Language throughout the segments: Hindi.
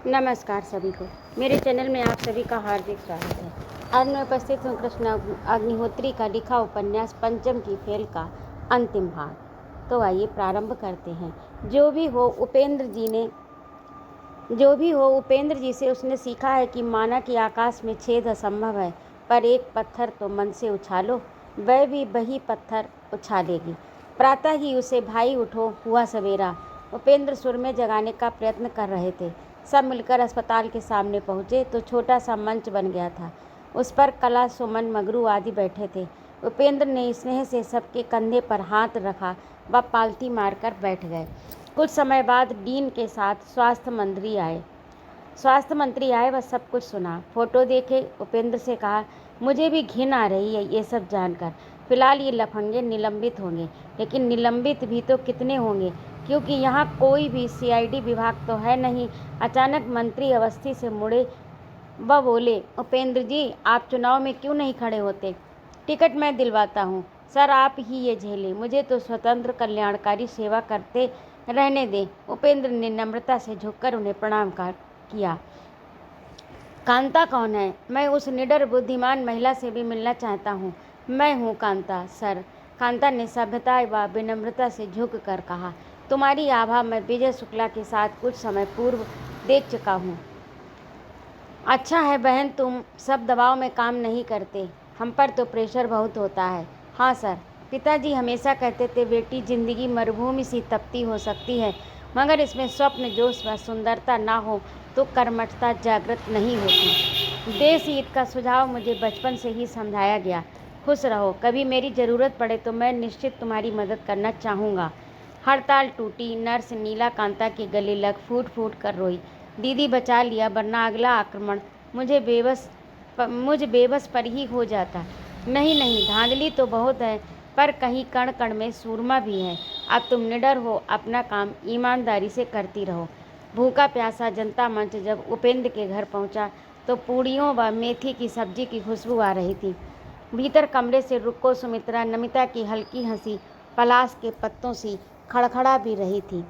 नमस्कार सभी को। मेरे चैनल में आप सभी का हार्दिक स्वागत है। आज मैं उपस्थित हूँ कृष्ण अग्निहोत्री का लिखा उपन्यास पंचम की फेल का अंतिम भाग। तो आइए प्रारंभ करते हैं। जो भी हो उपेंद्र जी से उसने सीखा है कि माना कि आकाश में छेद असंभव है, पर एक पत्थर तो मन से उछालो, वह भी वही पत्थर उछालेगी। प्रातः ही उसे भाई उठो हुआ सवेरा उपेंद्र सुर में जगाने का प्रयत्न कर रहे थे। सब मिलकर अस्पताल के सामने पहुँचे तो छोटा सा मंच बन गया था। उस पर कला, सुमन, मगरू आदि बैठे थे। उपेंद्र ने स्नेह से सबके कंधे पर हाथ रखा व पालती मारकर बैठ गए। कुछ समय बाद डीन के साथ स्वास्थ्य मंत्री आए व सब कुछ सुना। फोटो देखे, उपेंद्र से कहा, मुझे भी घिन आ रही है ये सब जानकर। फिलहाल ये लफंगे निलंबित होंगे, लेकिन निलंबित भी तो कितने होंगे, क्योंकि यहाँ कोई भी सीआईडी विभाग तो है नहीं। अचानक मंत्री अवस्थी से मुड़े व बोले, उपेंद्र जी, आप चुनाव में क्यों नहीं खड़े होते? टिकट मैं दिलवाता हूँ सर, आप ही ये झेलें, मुझे तो स्वतंत्र कल्याणकारी सेवा करते रहने दें। उपेंद्र ने नम्रता से झुककर उन्हें प्रणाम किया। कांता कौन है? मैं उस निडर बुद्धिमान महिला से भी मिलना चाहता हूँ। मैं हूँ कांता सर। कांता ने सभ्यता व विनम्रता से झुक कर कहा, तुम्हारी आभा मैं विजय शुक्ला के साथ कुछ समय पूर्व देख चुका हूँ। अच्छा है बहन, तुम सब दबाव में काम नहीं करते, हम पर तो प्रेशर बहुत होता है। हाँ सर, पिताजी हमेशा कहते थे बेटी, जिंदगी मरुभूमि सी तपती हो सकती है, मगर इसमें स्वप्न, जोश व सुंदरता ना हो तो कर्मठता जागृत नहीं होती। देश हित का सुझाव मुझे बचपन से ही समझाया गया। खुश रहो, कभी मेरी ज़रूरत पड़े तो मैं निश्चित तुम्हारी मदद करना चाहूँगा। हड़ताल टूटी। नर्स नीला कांता के गले लग फूट फूट कर रोई, दीदी बचा लिया, वरना अगला आक्रमण मुझ बेबस पर ही हो जाता। नहीं नहीं, धांधली तो बहुत है, पर कहीं कण कण में सूरमा भी है। अब तुम निडर हो, अपना काम ईमानदारी से करती रहो। भूखा प्यासा जनता मंच जब उपेंद्र के घर पहुंचा तो पूड़ियों व मेथी की सब्जी की खुशबू आ रही थी। भीतर कमरे से रुक्को, सुमित्रा, नमिता की हल्की हंसी पलाश के पत्तों सी खड़खड़ा भी रही थी।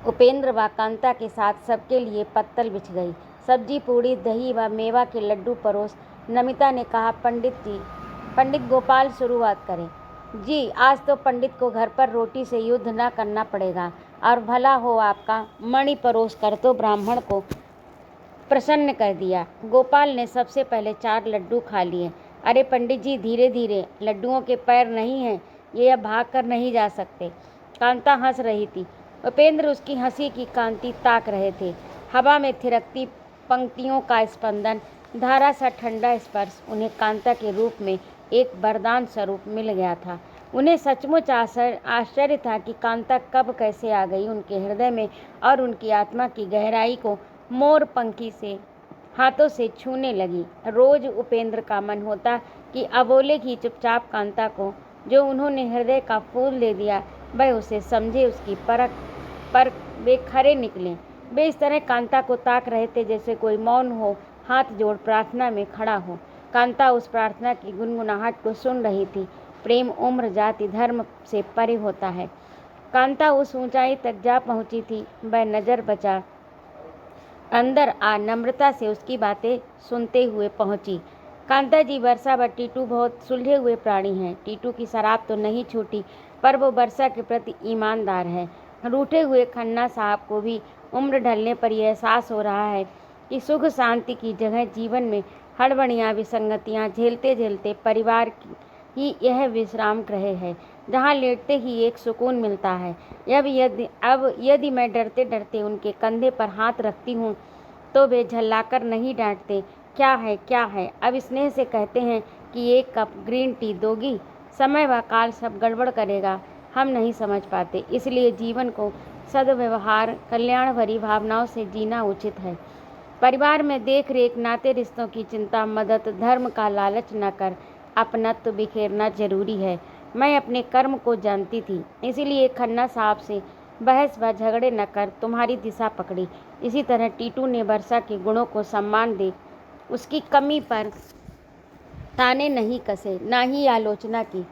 उपेंद्र व कांता के साथ सबके लिए पत्तल बिछ गई। सब्जी, पूड़ी, दही व मेवा के लड्डू परोस नमिता ने कहा, पंडित गोपाल शुरुआत करें। जी, आज तो पंडित को घर पर रोटी से युद्ध न करना पड़ेगा, और भला हो आपका। मणि परोस कर तो ब्राह्मण को प्रसन्न कर दिया। गोपाल ने सबसे पहले 4 लड्डू खा लिए। अरे पंडित जी, धीरे धीरे, लड्डुओं के पैर नहीं हैं, ये अब भाग कर नहीं जा सकते। कांता हंस रही थी। उपेंद्र उसकी हंसी की कांति ताक रहे थे। हवा में थिरकती पंक्तियों का स्पंदन, धारा सा ठंडा स्पर्श उन्हें कांता के रूप में एक वरदान स्वरूप मिल गया था। उन्हें सचमुच आश्चर्य था कि कांता कब कैसे आ गई उनके हृदय में और उनकी आत्मा की गहराई को मोर पंखी से हाथों से छूने लगी। रोज उपेंद्र का मन होता कि अबोले की चुपचाप कांता को, जो उन्होंने हृदय का फूल दे दिया, वह उसे समझे, उसकी परख पर वे खरे निकलें। वे इस तरह कांता को ताक रहे थे जैसे कोई मौन हो, हाथ जोड़ प्रार्थना में खड़ा हो। कांता उस प्रार्थना की गुनगुनाहट को सुन रही थी। प्रेम उम्र, जाति, धर्म से परे होता है। कांता उस ऊंचाई तक जा पहुंची थी। वह नजर बचा अंदर आ नम्रता से उसकी बातें सुनते हुए पहुंची। कांता जी, वर्षा व टीटू बहुत सुलझे हुए प्राणी हैं। टीटू की शराब तो नहीं छूटी, पर वो वर्षा के प्रति ईमानदार है। रूठे हुए खन्ना साहब को भी उम्र ढलने पर यह एहसास हो रहा है कि सुख शांति की जगह जीवन में हड़बड़ियाँ, विसंगतियाँ झेलते झेलते परिवार ही यह विश्राम गृह है, जहाँ लेटते ही एक सुकून मिलता है। अब यदि मैं डरते डरते उनके कंधे पर हाथ रखती हूँ तो वे झल्लाकर नहीं डांटते, क्या है क्या है, अब स्नेह से कहते हैं कि 1 कप ग्रीन टी दोगी। समय व काल सब गड़बड़ करेगा, हम नहीं समझ पाते। इसलिए जीवन को सद्व्यवहार, कल्याण भरी भावनाओं से जीना उचित है। परिवार में देख रेख, नाते रिश्तों की चिंता, मदद, धर्म का लालच न कर अपनत्व बिखेरना जरूरी है। मैं अपने कर्म को जानती थी, इसीलिए खन्ना साहब से बहस व झगड़े न कर तुम्हारी दिशा पकड़ी। इसी तरह टीटू ने वर्षा के गुणों को सम्मान दे उसकी कमी पर ताने नहीं कसे, ना ही आलोचना की।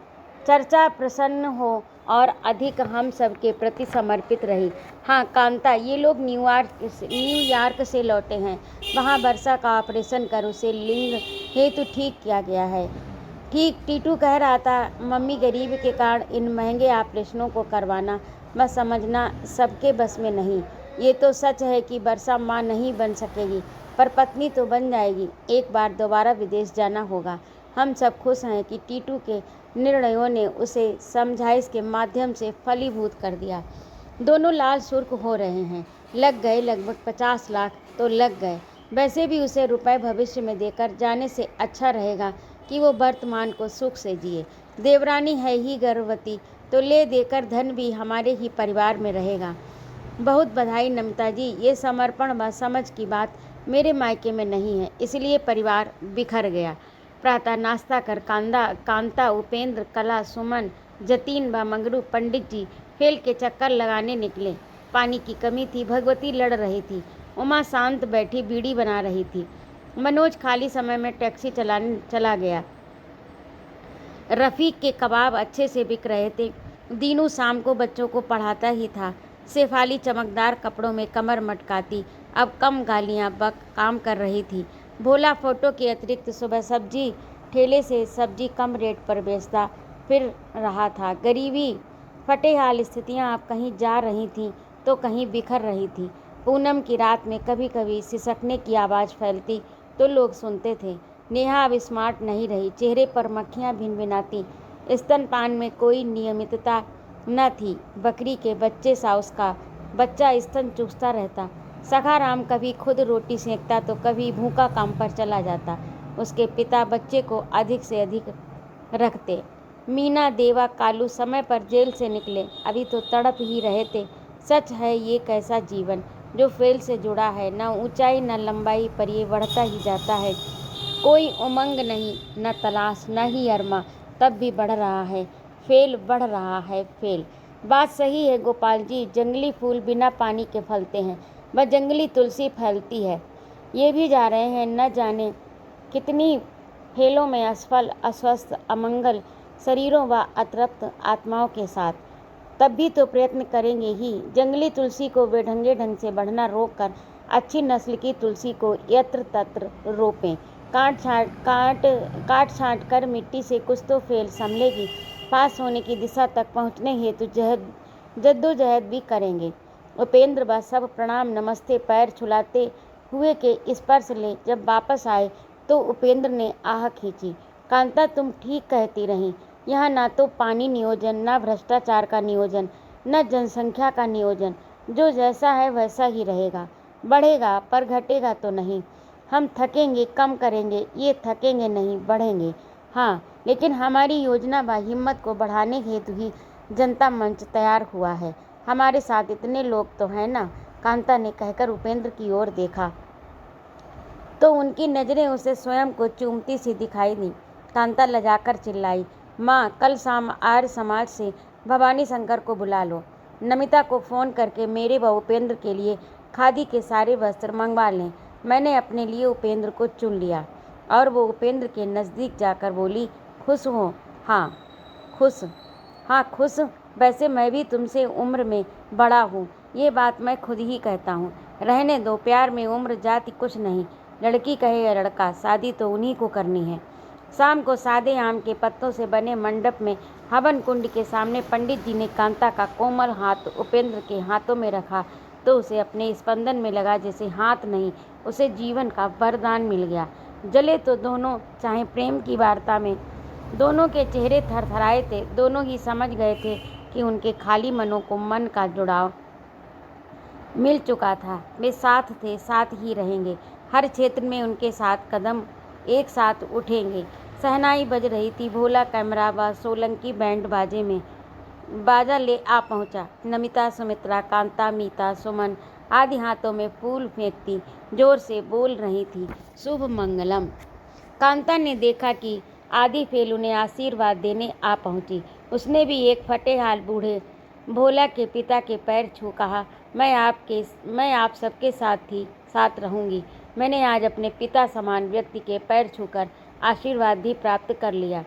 चर्चा प्रसन्न हो और अधिक हम सबके प्रति समर्पित रही। हाँ कांता, ये लोग न्यूयॉर्क से लौटे हैं। वहाँ वर्षा का ऑपरेशन कर उसे लिंग हेतु ठीक किया गया है। ठीक, टीटू कह रहा था, मम्मी गरीबी के कारण इन महंगे ऑपरेशनों को करवाना व समझना सबके बस में नहीं। ये तो सच है कि वर्षा माँ नहीं बन सकेगी, पर पत्नी तो बन जाएगी। एक बार दोबारा विदेश जाना होगा। हम सब खुश हैं कि टीटू के निर्णयों ने उसे समझाइश के माध्यम से फलीभूत कर दिया। दोनों लाल सुर्ख हो रहे हैं। लग गए लगभग 50 लाख तो लग गए। वैसे भी उसे रुपए भविष्य में देकर जाने से अच्छा रहेगा कि वो वर्तमान को सुख से जिए। देवरानी है ही गर्भवती, तो ले देकर धन भी हमारे ही परिवार में रहेगा। बहुत बधाई नमिता जी, ये समर्पण व समझ की बात मेरे मायके में नहीं है, इसलिए परिवार बिखर गया। प्रातः नाश्ता कर कांता, उपेंद्र, कला, सुमन, जतीन व मंगरू पंडित जी फेल के चक्कर लगाने निकले। पानी की कमी थी, भगवती लड़ रही थी, उमा शांत बैठी बीड़ी बना रही थी। मनोज खाली समय में टैक्सी चलाने चला गया। रफ़ीक के कबाब अच्छे से बिक रहे थे। दीनू शाम को बच्चों को पढ़ाता ही था। शेफाली चमकदार कपड़ों में कमर मटकाती अब कम गालियां बक काम कर रही थी। भोला फोटो के अतिरिक्त सुबह सब्जी ठेले से सब्जी कम रेट पर बेचता फिर रहा था। गरीबी फटे हाल स्थितियाँ अब कहीं जा रही थीं तो कहीं बिखर रही थी। पूनम की रात में कभी कभी सिसकने की आवाज़ फैलती तो लोग सुनते थे। नेहा अब स्मार्ट नहीं रही, चेहरे पर मक्खियाँ भिनभिनाती। स्तनपान में कोई नियमितता न थी। बकरी के बच्चे सा उसका बच्चा स्तन चूसता रहता। सखाराम कभी खुद रोटी सेंकता तो कभी भूखा काम पर चला जाता। उसके पिता बच्चे को अधिक से अधिक रखते। मीना, देवा, कालू समय पर जेल से निकले, अभी तो तड़प ही रहे थे। सच है, ये कैसा जीवन जो फेल से जुड़ा है, न ऊंचाई न लंबाई, पर ये बढ़ता ही जाता है। कोई उमंग नहीं, न तलाश, न ही अरमा, तब भी बढ़ रहा है फेल, बढ़ रहा है फेल। बात सही है गोपाल जी, जंगली फूल बिना पानी के फलते हैं, वह जंगली तुलसी फैलती है। ये भी जा रहे हैं न जाने कितनी फेलों में, असफल, अस्वस्थ, अमंगल शरीरों व अतृप्त आत्माओं के साथ। तब भी तो प्रयत्न करेंगे ही। जंगली तुलसी को बेढंगे ढंग से बढ़ना रोक कर अच्छी नस्ल की तुलसी को यत्र तत्र रोपें। काट छाँट कर मिट्टी से कुछ तो फेल संभलेगी। पास होने की दिशा तक पहुँचने हेतु जद्दोजहद भी करेंगे। उपेंद्र व सब प्रणाम नमस्ते पैर छुलाते हुए के स्पर्श ले जब वापस आए तो उपेंद्र ने आह खींची। कांता, तुम ठीक कहती रहीं। यहाँ ना तो पानी नियोजन, न भ्रष्टाचार का नियोजन, न जनसंख्या का नियोजन। जो जैसा है वैसा ही रहेगा, बढ़ेगा पर घटेगा तो नहीं। हम थकेंगे, कम करेंगे, ये थकेंगे नहीं, बढ़ेंगे। हाँ, लेकिन हमारी योजना व हिम्मत को बढ़ाने हेतु ही जनता मंच तैयार हुआ है। हमारे साथ इतने लोग तो हैं ना। कांता ने कहकर उपेंद्र की ओर देखा तो उनकी नज़रें उसे स्वयं को चूमती सी दिखाई दी। कांता लजाकर चिल्लाई, माँ, कल शाम आर्य समाज से भवानी शंकर को बुला लो। नमिता को फ़ोन करके मेरे व उपेंद्र के लिए खादी के सारे वस्त्र मंगवा लें। मैंने अपने लिए उपेंद्र को चुन लिया। और वो उपेंद्र के नज़दीक जाकर बोली, खुश हो? हाँ खुश। हाँ खुश। वैसे मैं भी तुमसे उम्र में बड़ा हूँ, ये बात मैं खुद ही कहता हूँ। रहने दो, प्यार में उम्र जाति कुछ नहीं। लड़की कहे या लड़का, शादी तो उन्हीं को करनी है। शाम को सादे आम के पत्तों से बने मंडप में हवन कुंड के सामने पंडित जी ने कांता का कोमल हाथ उपेंद्र के हाथों में रखा तो उसे अपने स्पंदन में लगा जैसे हाथ नहीं, उसे जीवन का वरदान मिल गया। जले तो दोनों, चाहे प्रेम की वार्ता में दोनों के चेहरे थरथराए थे। दोनों ही समझ गए थे कि उनके खाली मनों को मन का जुड़ाव मिल चुका था। वे साथ थे, साथ ही रहेंगे। हर क्षेत्र में उनके साथ कदम एक साथ उठेंगे। शहनाई बज रही थी। भोला कैमरा व सोलंकी बैंड बाजे में बाजा ले आ पहुंचा। नमिता, सुमित्रा, कांता, मीता, सुमन आदि हाथों में फूल फेंकती जोर से बोल रही थी, शुभ मंगलम। कांता ने देखा कि आदि फेल उन्हें आशीर्वाद देने आ पहुंची। उसने भी एक फटे हाल बूढ़े भोला के पिता के पैर छू कहा, मैं आप सबके साथ रहूंगी। मैंने आज अपने पिता समान व्यक्ति के पैर छूकर आशीर्वाद भी प्राप्त कर लिया।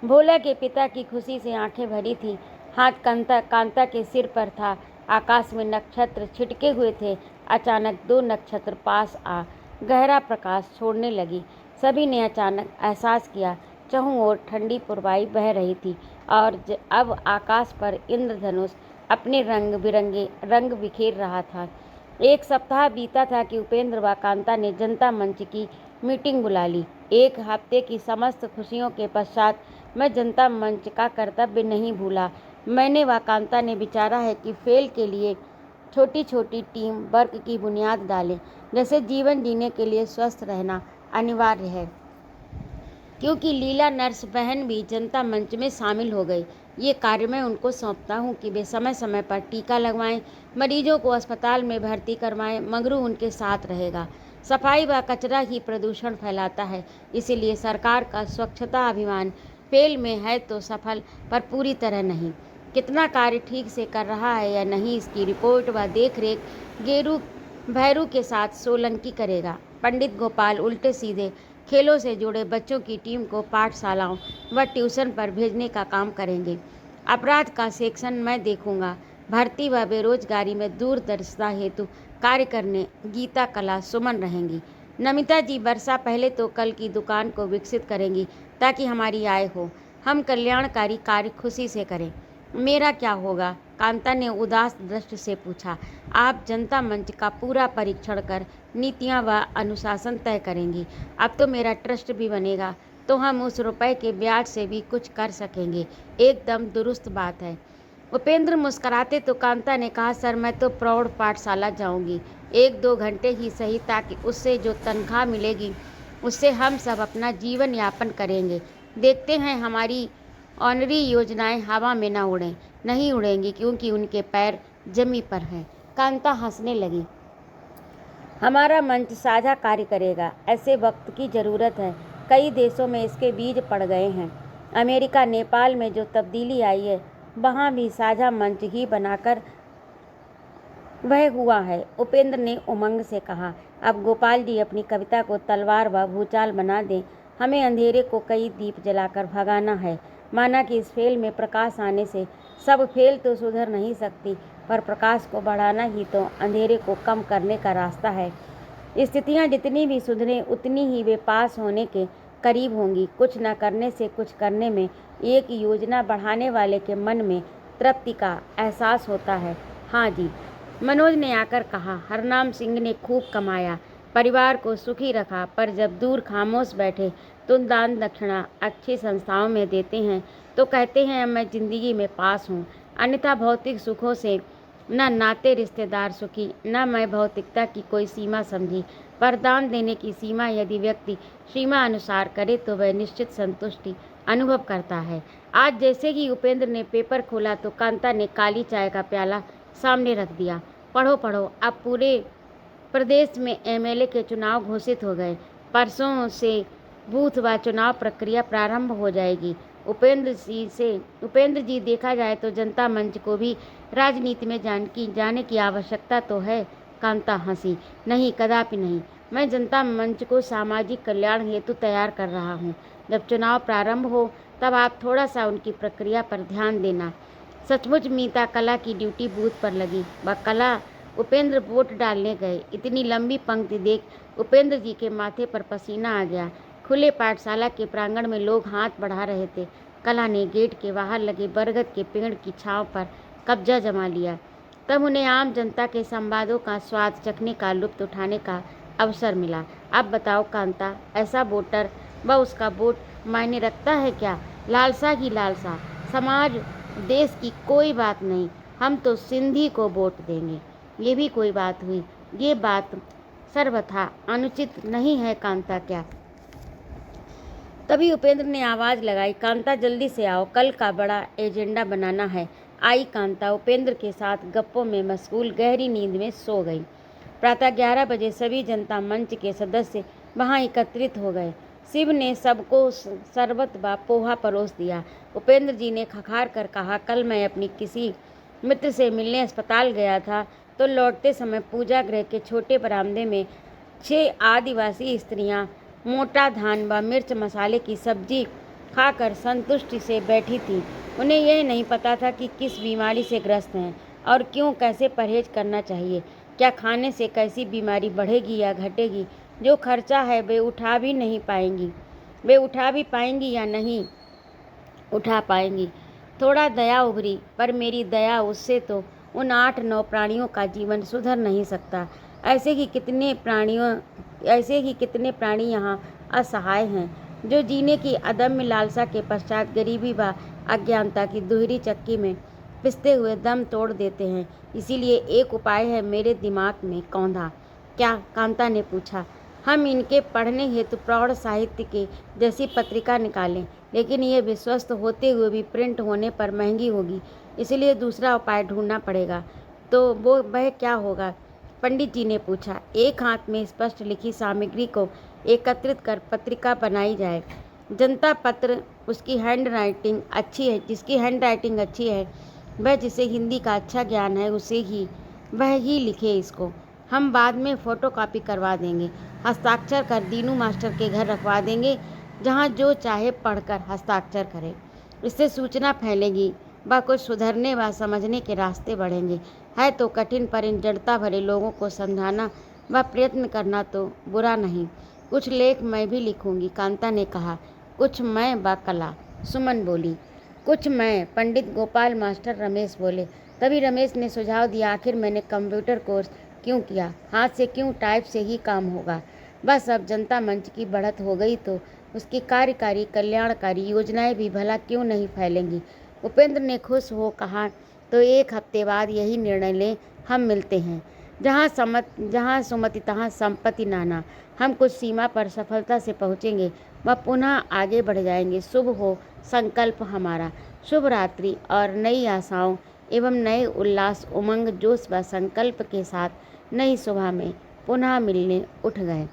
भोला के पिता की खुशी से आंखें भरी थी। हाथ कांता कांता के सिर पर था। आकाश में नक्षत्र छिटके हुए थे। अचानक 2 नक्षत्र पास आ गहरा प्रकाश छोड़ने लगी। सभी ने अचानक एहसास किया, चहुं ओर ठंडी पुरवाई बह रही थी और अब आकाश पर इंद्रधनुष अपने रंग बिरंगे रंग बिखेर रहा था। 1 सप्ताह बीता था कि उपेंद्र व कांता ने जनता मंच की मीटिंग बुला ली। 1 हफ्ते की समस्त खुशियों के पश्चात मैं जनता मंच का कर्तव्य नहीं भूला। मैंने व कांता ने विचारा है कि फेल के लिए छोटी छोटी टीम वर्क की बुनियाद डालें, जैसे जीवन जीने के लिए स्वस्थ रहना अनिवार्य है। क्योंकि लीला नर्स बहन भी जनता मंच में शामिल हो गई। ये कार्य मैं उनको सौंपता हूँ कि वे समय समय पर टीका लगवाएं, मरीजों को अस्पताल में भर्ती करवाएं। मंगरू उनके साथ रहेगा। सफाई व कचरा ही प्रदूषण फैलाता है, इसीलिए सरकार का स्वच्छता अभियान फेल में है तो सफल, पर पूरी तरह नहीं। कितना कार्य ठीक से कर रहा है या नहीं, इसकी रिपोर्ट व देखरेख गेरू भैरू के साथ सोलंकी करेगा। पंडित गोपाल उल्टे सीधे खेलों से जुड़े बच्चों की टीम को पाठशालाओं व ट्यूशन पर भेजने का काम करेंगे। अपराध का सेक्शन मैं देखूंगा। भर्ती व बेरोजगारी में दूरदर्शिता हेतु कार्य करने गीता, कला, सुमन रहेंगी। नमिता जी वर्षा पहले तो कल की दुकान को विकसित करेंगी ताकि हमारी आय हो। हम कल्याणकारी कार्य खुशी से करें। मेरा क्या होगा? कांता ने उदास दृष्टि से पूछा। आप जनता मंच का पूरा परीक्षण कर नीतियां व अनुशासन तय करेंगी। अब तो मेरा ट्रस्ट भी बनेगा, तो हम उस रुपए के ब्याज से भी कुछ कर सकेंगे। एकदम दुरुस्त बात है। उपेंद्र मुस्कुराते तो कांता ने कहा, सर मैं तो प्रौढ़ पाठशाला जाऊंगी, 1-2 घंटे ही सही, ताकि उससे जो तनख्वाह मिलेगी उससे हम सब अपना जीवन यापन करेंगे। देखते हैं हमारी ऑनरी योजनाएं हवा में ना उड़ें। नहीं उड़ेंगी, क्योंकि उनके पैर जमी पर हैं। कांता हंसने लगी। हमारा मंच साझा कार्य करेगा। ऐसे वक्त की ज़रूरत है। कई देशों में इसके बीज पड़ गए हैं। अमेरिका, नेपाल में जो तब्दीली आई है, वहाँ भी साझा मंच ही बनाकर वह हुआ है। उपेंद्र ने उमंग से कहा। अब गोपाल जी अपनी कविता को तलवार व भूचाल बना दें। हमें अंधेरे को कई दीप जलाकर भगाना है। माना कि इस फेल में प्रकाश आने से सब फेल तो सुधर नहीं सकती, पर प्रकाश को बढ़ाना ही तो अंधेरे को कम करने का रास्ता है। स्थितियाँ जितनी भी सुधरें, उतनी ही वे पास होने के करीब होंगी। कुछ न करने से कुछ करने में एक योजना बढ़ाने वाले के मन में तृप्ति का एहसास होता है। हाँ जी, मनोज ने आकर कहा। हरनाम सिंह ने खूब कमाया, परिवार को सुखी रखा, पर जब दूर खामोश बैठे तो दान दक्षिणा अच्छी संस्थाओं में देते हैं तो कहते हैं मैं जिंदगी में पास हूँ। अन्यथा भौतिक सुखों से न नाते रिश्तेदार सुखी, न मैं भौतिकता की कोई सीमा समझी। पर दान देने की सीमा यदि व्यक्ति सीमा अनुसार करे तो वह निश्चित संतुष्टि अनुभव करता है। आज जैसे ही उपेंद्र ने पेपर खोला तो कांता ने काली चाय का प्याला सामने रख दिया। पढ़ो पढ़ो, अब पूरे प्रदेश में एमएलए के चुनाव घोषित हो गए। परसों से बूथ व चुनाव प्रक्रिया प्रारंभ हो जाएगी। उपेंद्र जी देखा जाए तो जनता मंच को भी राजनीति में जाने की आवश्यकता तो है। कांता हंसी। नहीं, कदापि नहीं। मैं जनता मंच को सामाजिक कल्याण हेतु तैयार कर रहा हूँ। जब चुनाव प्रारंभ हो तब आप थोड़ा सा उनकी प्रक्रिया पर ध्यान देना। सचमुच मीता कला की ड्यूटी बूथ पर लगी। वह कला उपेंद्र वोट डालने गए। इतनी लंबी पंक्ति देख उपेंद्र जी के माथे पर पसीना आ गया। खुले पाठशाला के प्रांगण में लोग हाथ बढ़ा रहे थे। कला ने गेट के बाहर लगे बरगद के पेड़ की छांव पर कब्जा जमा लिया। तब उन्हें आम जनता के संवादों का स्वाद चखने का लुत्फ उठाने का अवसर मिला। अब बताओ कांता, ऐसा वोटर व उसका वोट मायने रखता है क्या? लालसा की लालसा, समाज देश की कोई बात नहीं। हम तो सिंधी को वोट देंगे। ये भी कोई बात हुई? ये बात सर्वथा अनुचित नहीं है कांता क्या? तभी उपेंद्र ने आवाज़ लगाई, कांता जल्दी से आओ, कल का बड़ा एजेंडा बनाना है। आई कांता उपेंद्र के साथ गप्पों में मशगूल गहरी नींद में सो गई। प्रातः 11 बजे सभी जनता मंच के सदस्य वहां एकत्रित हो गए। शिव ने सबको शरबत व पोहा परोस दिया। उपेंद्र जी ने खखार कर कहा, कल मैं अपनी किसी मित्र से मिलने अस्पताल गया था तो लौटते समय पूजा गृह के छोटे बरामदे में 6 आदिवासी स्त्रियां मोटा धान व मिर्च मसाले की सब्जी खाकर संतुष्टि से बैठी थी। उन्हें यह नहीं पता था कि किस बीमारी से ग्रस्त हैं और क्यों, कैसे परहेज करना चाहिए, क्या खाने से कैसी बीमारी बढ़ेगी या घटेगी। जो खर्चा है वे उठा भी पाएंगी या नहीं उठा पाएंगी। थोड़ा दया उभरी, पर मेरी दया उससे तो उन 8-9 प्राणियों का जीवन सुधर नहीं सकता। ऐसे ही कितने प्राणी यहाँ असहाय हैं, जो जीने की अदम्य लालसा के पश्चात गरीबी व अज्ञानता की दुहरी चक्की में पिसते हुए दम तोड़ देते हैं। इसीलिए एक उपाय है मेरे दिमाग में कौंधा। क्या? कांता ने पूछा। हम इनके पढ़ने हेतु प्रौढ़ साहित्य के जैसी पत्रिका निकालें, लेकिन ये विश्वस्त होते हुए भी प्रिंट होने पर महंगी होगी, इसलिए दूसरा उपाय ढूंढना पड़ेगा। तो वह क्या होगा? पंडित जी ने पूछा। एक हाथ में स्पष्ट लिखी सामग्री को एकत्रित कर पत्रिका बनाई जाए। जनता पत्र जिसकी हैंडराइटिंग अच्छी है, वह जिसे हिंदी का अच्छा ज्ञान है, वह ही लिखे इसको। हम बाद में फ़ोटोकॉपी करवा देंगे, हस्ताक्षर कर दीनू मास्टर के घर रखवा देंगे, जहाँ जो चाहे पढ़कर हस्ताक्षर करे। इससे सूचना फैलेगी व कुछ सुधरने व समझने के रास्ते बढ़ेंगे। है तो कठिन, पर इन जड़ता भरे लोगों को समझाना व प्रयत्न करना तो बुरा नहीं। कुछ लेख मैं भी लिखूंगी, कांता ने कहा। कुछ मैं व कला, सुमन बोली। कुछ मैं, पंडित गोपाल मास्टर रमेश बोले। तभी रमेश ने सुझाव दिया, आखिर मैंने कंप्यूटर कोर्स क्यों किया? हाथ से क्यों, टाइप से ही काम होगा। बस अब जनता मंच की बढ़त हो गई तो उसकी कार्यकारी कल्याणकारी योजनाएं भी भला क्यों नहीं फैलेंगी। उपेंद्र ने खुश हो कहा, तो 1 हफ्ते बाद यही निर्णय लें, हम मिलते हैं। जहाँ सुमति तहाँ संपत्ति नाना। हम कुछ सीमा पर सफलता से पहुँचेंगे व पुनः आगे बढ़ जाएंगे। शुभ हो संकल्प हमारा। शुभ रात्रि। और नई आशाओं एवं नए उल्लास, उमंग, जोश व संकल्प के साथ नई सुबह में पुनः मिलने उठ गए।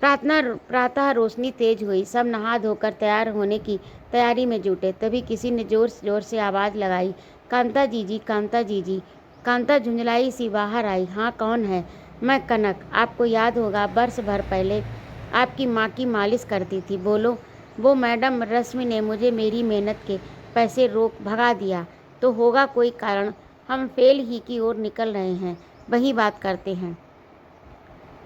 प्रातः रोशनी तेज हुई। सब नहा धोकर तैयार होने की तैयारी में जुटे। तभी किसी ने जोर से आवाज़ लगाई, कांता जी, कांता जी। कांता झुंझलाई सी बाहर आई। हाँ, कौन है? मैं कनक। आपको याद होगा, वर्ष भर पहले आपकी माँ की मालिश करती थी। बोलो। वो मैडम रश्मि ने मुझे मेरी मेहनत के पैसे रोक भगा दिया। तो होगा कोई कारण। हम फेल ही की ओर निकल रहे हैं, वही बात करते हैं।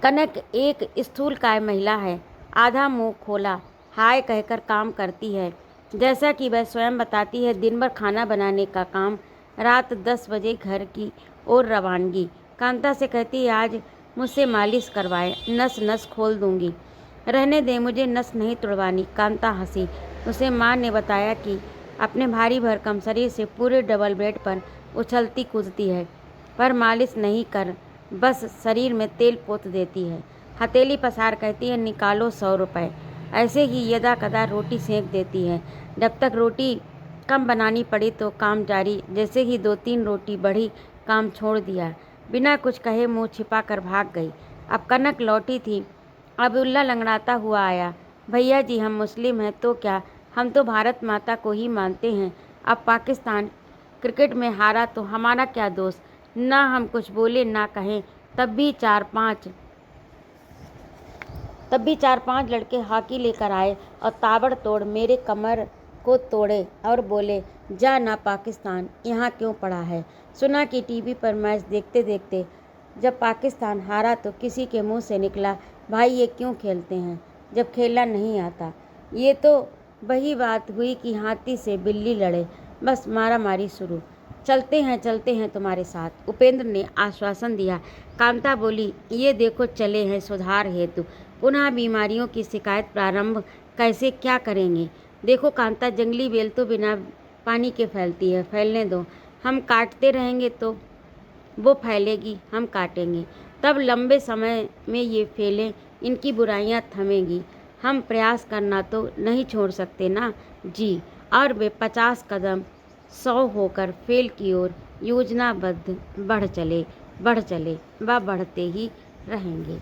कनक एक स्थूलकाय महिला है। आधा मुंह खोला हाय कहकर काम करती है। जैसा कि वह स्वयं बताती है, दिन भर खाना बनाने का काम, रात 10 बजे घर की ओर रवानगी। कांता से कहती है, आज मुझसे मालिश करवाए, नस नस खोल दूंगी। रहने दे, मुझे नस नहीं तुड़वानी। कांता हंसी। उसे माँ ने बताया कि अपने भारी भरकम शरीर से पूरे डबल बेड पर उछलती कूदती है, पर मालिश नहीं कर, बस शरीर में तेल पोत देती है। हथेली पसार कहती है, निकालो 100 रुपये। ऐसे ही यदा कदा रोटी सेंक देती है। जब तक रोटी कम बनानी पड़ी तो काम जारी। जैसे ही 2-3 रोटी बढ़ी, काम छोड़ दिया। बिना कुछ कहे मुंह छिपा कर भाग गई। अब कनक लौटी थी। अब्दुल्ला लंगड़ाता हुआ आया। भैया जी, हम मुस्लिम हैं तो क्या, हम तो भारत माता को ही मानते हैं। अब पाकिस्तान क्रिकेट में हारा तो हमारा क्या दोष। ना हम कुछ बोले ना कहें, तब भी 4-5 लड़के हॉकी लेकर आए और ताबड़तोड़ मेरे कमर को तोड़े और बोले, जा ना पाकिस्तान, यहाँ क्यों पड़ा है। सुना कि टीवी पर मैच देखते देखते जब पाकिस्तान हारा तो किसी के मुंह से निकला, भाई ये क्यों खेलते हैं जब खेलना नहीं आता। ये तो वही बात हुई कि हाथी से बिल्ली लड़े, बस मारा मारी शुरू। चलते हैं तुम्हारे साथ, उपेंद्र ने आश्वासन दिया। कांता बोली, ये देखो चले हैं सुधार हेतु, पुनः बीमारियों की शिकायत प्रारंभ कैसे, क्या करेंगे। देखो कांता, जंगली बेल तो बिना पानी के फैलती है, फैलने दो। हम काटते रहेंगे तो वो फैलेगी, हम काटेंगे तब लंबे समय में ये फैलें, इनकी बुराइयां थमेंगी। हम प्रयास करना तो नहीं छोड़ सकते ना जी। और वे 50 कदम 100 होकर फेल की ओर योजनाबद्ध बढ़ चले व बढ़ते ही रहेंगे।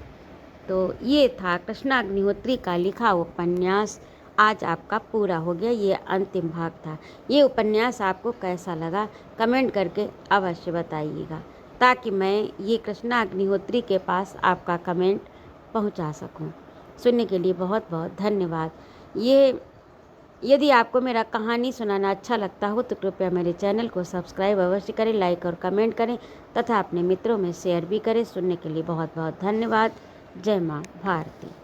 तो ये था कृष्णा अग्निहोत्री का लिखा उपन्यास। आज आपका पूरा हो गया, ये अंतिम भाग था। ये उपन्यास आपको कैसा लगा कमेंट करके अवश्य बताइएगा, ताकि मैं ये कृष्णा अग्निहोत्री के पास आपका कमेंट पहुंचा सकूं। सुनने के लिए बहुत बहुत धन्यवाद। यदि आपको मेरा कहानी सुनाना अच्छा लगता हो तो कृपया मेरे चैनल को सब्सक्राइब अवश्य करें, लाइक और कमेंट करें तथा अपने मित्रों में शेयर भी करें। सुनने के लिए बहुत बहुत धन्यवाद। जय माँ भारती।